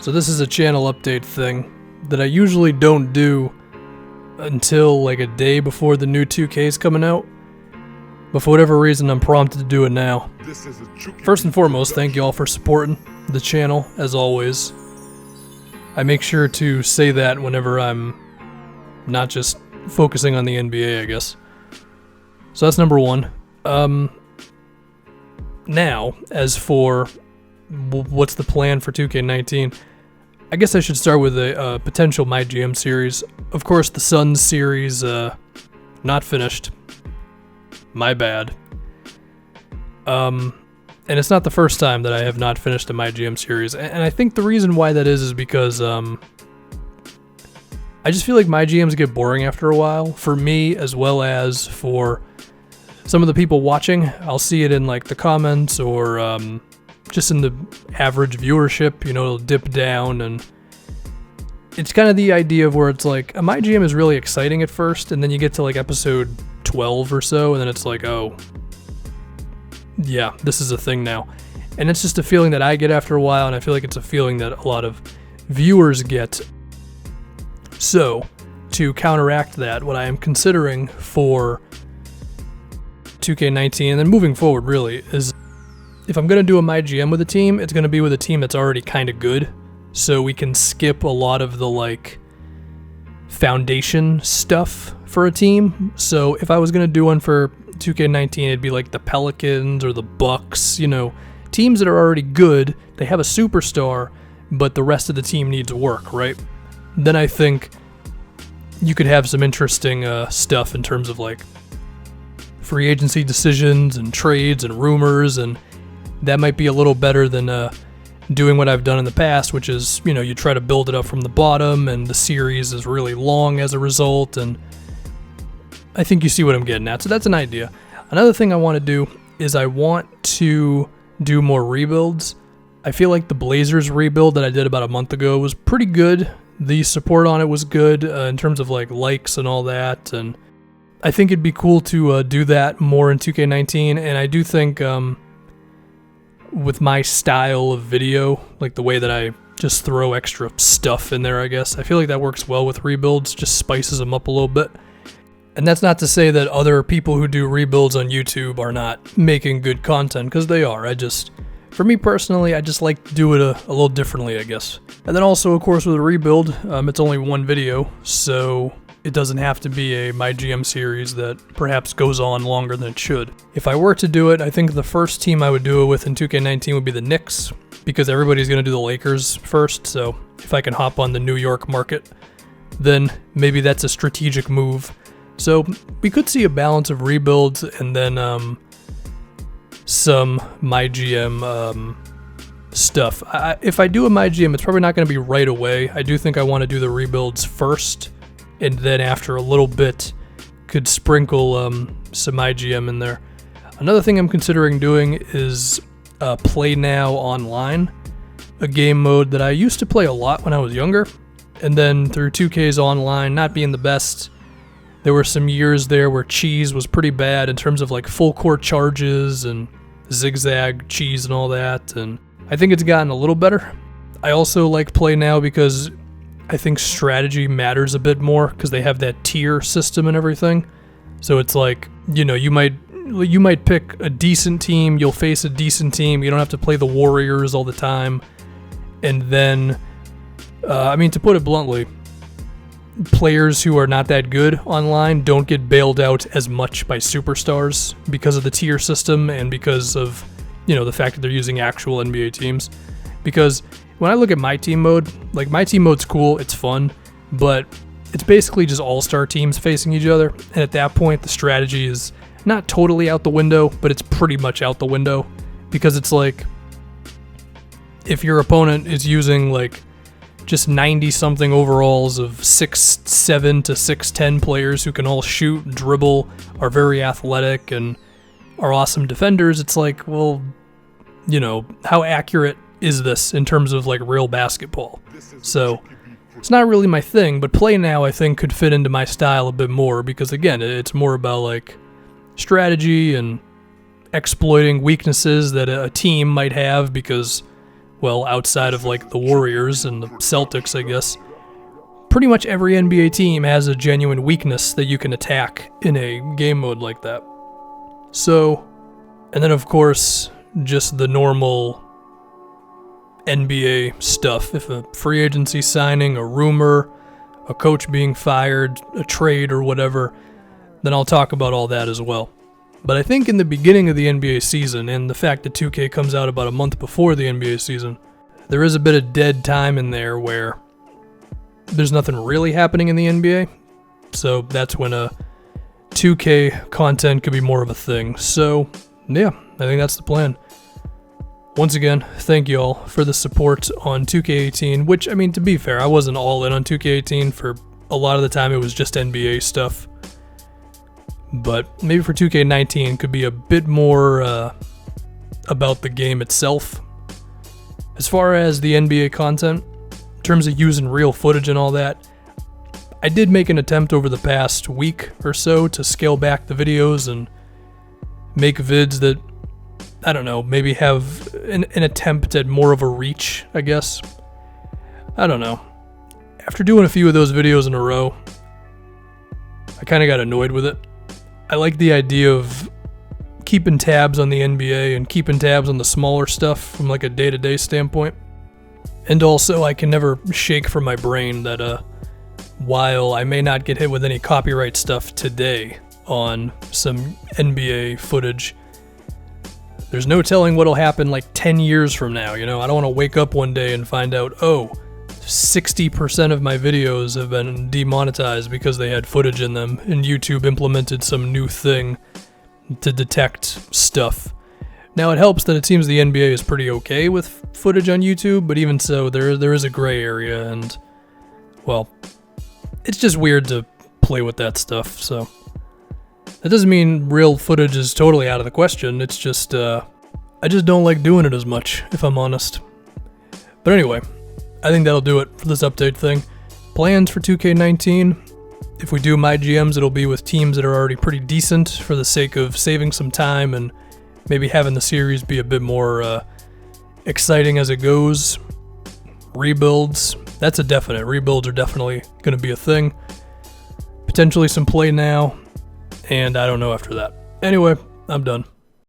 So this is a channel update thing that I usually don't do until like a day before the new 2K is coming out. But for whatever reason, I'm prompted to do it now. First and foremost, thank you all for supporting the channel, as always. I make sure to say that whenever I'm not just focusing on the NBA, I guess. So that's number one. Now, as for what's the plan for 2K19, I guess I should start with a potential MyGM series. Of course, the Suns series, not finished. My bad. And it's not the first time that I have not finished a MyGM series. And I think the reason why that is because I just feel like MyGMs get boring after a while. For me, as well as for some of the people watching. I'll see it in like the comments or just in the average viewership, you know, it'll dip down, and it's kind of the idea of where it's like, a MyGM is really exciting at first, and then you get to like episode 12 or so, and then it's like, oh, yeah, this is a thing now. And it's just a feeling that I get after a while, and I feel like it's a feeling that a lot of viewers get. So, to counteract that, what I am considering for 2K19, and then moving forward really, is if I'm going to do a MyGM with a team, it's going to be with a team that's already kind of good, so we can skip a lot of the like foundation stuff for a team. So if I was going to do one for 2K19, it'd be like the Pelicans or the Bucks, you know, teams that are already good, they have a superstar, but the rest of the team needs work, right? Then I think you could have some interesting stuff in terms of like free agency decisions and trades and rumors, and that might be a little better than doing what I've done in the past, which is, you know, you try to build it up from the bottom and the series is really long as a result, and I think you see what I'm getting at. So that's an idea. Another thing I want to do is I want to do more rebuilds. I feel like the Blazers rebuild that I did about a month ago was pretty good. The support on it was good in terms of like likes and all that, and I think it'd be cool to do that more in 2K19, and I do think with my style of video, like the way that I just throw extra stuff in there, I guess, I feel like that works well with rebuilds, just spices them up a little bit. And that's not to say that other people who do rebuilds on YouTube are not making good content, because they are. For me personally, I just like to do it a little differently, I guess. And then also, of course, with a rebuild, it's only one video, so it doesn't have to be a MyGM series that perhaps goes on longer than it should. If I were to do it, I think the first team I would do it with in 2K19 would be the Knicks, because everybody's going to do the Lakers first, so if I can hop on the New York market, then maybe that's a strategic move. So we could see a balance of rebuilds and then some MyGM stuff. If I do a MyGM, it's probably not going to be right away. I do think I want to do the rebuilds first, and then after a little bit could sprinkle some MyGM in there. Another thing I'm considering doing is Play Now Online, a game mode that I used to play a lot when I was younger, and then through 2K's Online not being the best, there were some years there where cheese was pretty bad in terms of like full court charges and zigzag cheese and all that, and I think it's gotten a little better. I also like Play Now because I think strategy matters a bit more, because they have that tier system and everything. So it's like, you know, you might pick a decent team, you'll face a decent team, you don't have to play the Warriors all the time. And then, to put it bluntly, players who are not that good online don't get bailed out as much by superstars because of the tier system and because of, you know, the fact that they're using actual NBA teams. Because when I look at my team mode, like my team mode's cool, it's fun, but it's basically just all-star teams facing each other. And at that point, the strategy is not totally out the window, but it's pretty much out the window, because it's like, if your opponent is using like just 90-something overalls of 6'7" to 6'10" players who can all shoot, dribble, are very athletic, and are awesome defenders, it's like, well, you know, how accurate is this in terms of like real basketball? So it's not really my thing, but Play Now I think could fit into my style a bit more, because again, it's more about like strategy and exploiting weaknesses that a team might have, because well, outside of like the Warriors and the Celtics, I guess, pretty much every NBA team has a genuine weakness that you can attack in a game mode like that. So, and then of course, just the normal NBA stuff. If a free agency signing, a rumor, a coach being fired, a trade or whatever, then I'll talk about all that as well. But I think in the beginning of the NBA season, and the fact that 2K comes out about a month before the NBA season, there is a bit of dead time in there where there's nothing really happening in the NBA. So that's when a 2K content could be more of a thing. So yeah, I think that's the plan. Once again, thank you all for the support on 2K18, which, I mean, to be fair, I wasn't all in on 2K18 for a lot of the time. It was just NBA stuff. But maybe for 2K19 could be a bit more about the game itself. As far as the NBA content, in terms of using real footage and all that, I did make an attempt over the past week or so to scale back the videos and make vids that, I don't know, maybe have an attempt at more of a reach, I guess. I don't know. After doing a few of those videos in a row, I kind of got annoyed with it. I like the idea of keeping tabs on the NBA and keeping tabs on the smaller stuff from like a day-to-day standpoint. And also, I can never shake from my brain that while I may not get hit with any copyright stuff today on some NBA footage, there's no telling what'll happen like 10 years from now, you know? I don't want to wake up one day and find out, oh, 60% of my videos have been demonetized because they had footage in them, and YouTube implemented some new thing to detect stuff. Now, it helps that it seems the NBA is pretty okay with footage on YouTube, but even so, there is a gray area, and, well, it's just weird to play with that stuff, so. That doesn't mean real footage is totally out of the question, it's just, I just don't like doing it as much, if I'm honest. But anyway, I think that'll do it for this update thing. Plans for 2K19, if we do MyGMs, it'll be with teams that are already pretty decent for the sake of saving some time and maybe having the series be a bit more exciting as it goes. Rebuilds, that's a definite. Rebuilds are definitely going to be a thing. Potentially some play now, and I don't know after that. Anyway, I'm done.